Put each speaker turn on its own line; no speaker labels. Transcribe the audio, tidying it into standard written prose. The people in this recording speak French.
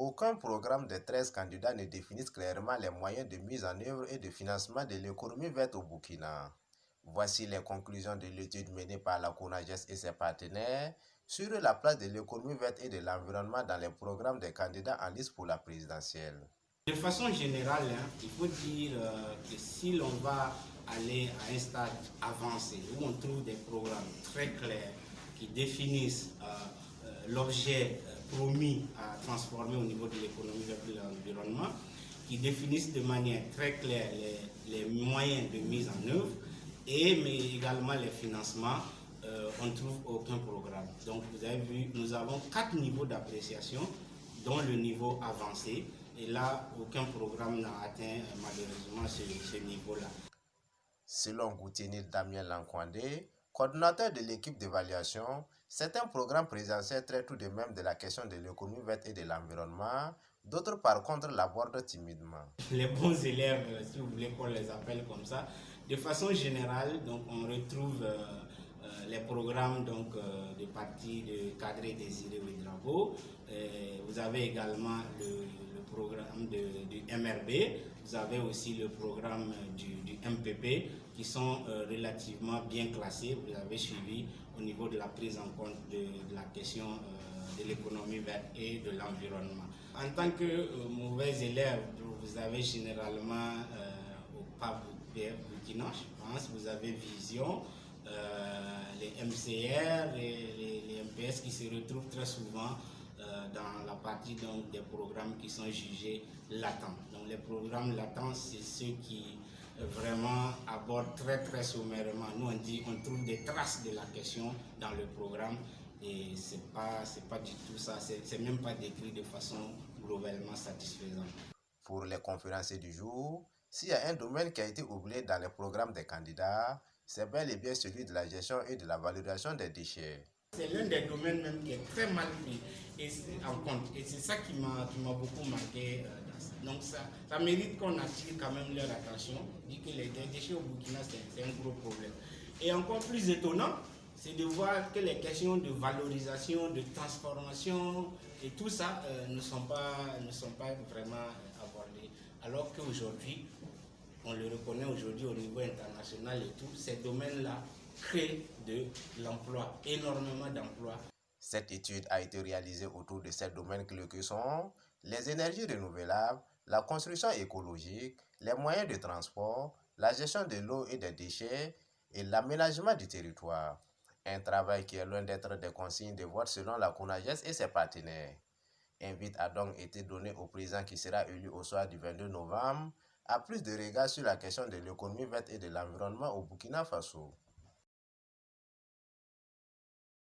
Aucun programme des 13 candidats ne définit clairement les moyens de mise en œuvre et de financement de l'économie verte au Burkina. Voici les conclusions de l'étude menée par la CONAGES et ses partenaires sur la place de l'économie verte et de l'environnement dans les programmes des candidats en liste pour la présidentielle.
De façon générale, il faut dire que si l'on va aller à un stade avancé où on trouve des programmes très clairs qui définissent l'objet promis à transformer au niveau de l'économie verte et de l'environnement, qui définissent de manière très claire les moyens de mise en œuvre mais également les financements, on ne trouve aucun programme. Donc vous avez vu, nous avons 4 niveaux d'appréciation, dont le niveau avancé. Et là, aucun programme n'a atteint malheureusement ce niveau-là.
Selon Goutinir Damien Lankwandé, coordonnateur de l'équipe d'évaluation, certains programmes présidentiels traitent tout de même de la question de l'économie verte et de l'environnement, d'autres par contre l'abordent timidement.
Les bons élèves, si vous voulez qu'on les appelle comme ça, de façon générale, donc, on retrouve les programmes de partis de cadres désirés Ouedraogo. Vous avez également le programme du MRB, vous avez aussi le programme du MPP qui sont relativement bien classés. Vous avez suivi au niveau de la prise en compte de la question de l'économie verte et de l'environnement. En tant que mauvais élève, vous avez généralement au PAB Burkina, je pense, vous avez Vision, les MCR et les MPS qui se retrouvent très souvent dans la partie donc, des programmes qui sont jugés latents. Donc les programmes latents, c'est ceux qui vraiment abordent très sommairement. Nous on dit on trouve des traces de la question dans le programme et c'est pas du tout ça, c'est même pas décrit de façon globalement satisfaisante.
Pour les conférenciers du jour, s'il y a un domaine qui a été oublié dans les programmes des candidats, c'est bel et bien celui de la gestion et de la valorisation des déchets.
C'est l'un des domaines même qui est très mal pris en compte. Et c'est ça qui m'a beaucoup marqué dans ça. Donc ça mérite qu'on attire quand même leur attention. On dit que les déchets au Burkina, c'est un gros problème. Et encore plus étonnant, c'est de voir que les questions de valorisation, de transformation et tout ça ne sont pas vraiment abordées. Alors qu'aujourd'hui, on le reconnaît aujourd'hui au niveau international et tout, ces domaines-là créent de l'emploi, énormément d'emplois.
Cette étude a été réalisée autour de ces domaines clés que sont les énergies renouvelables, la construction écologique, les moyens de transport, la gestion de l'eau et des déchets et l'aménagement du territoire. Un travail qui est loin d'être des consignes de vote selon la CONAGES et ses partenaires. Invite a donc été donné au président qui sera élu au soir du 22 novembre à plus de regards sur la question de l'économie verte et de l'environnement au Burkina Faso.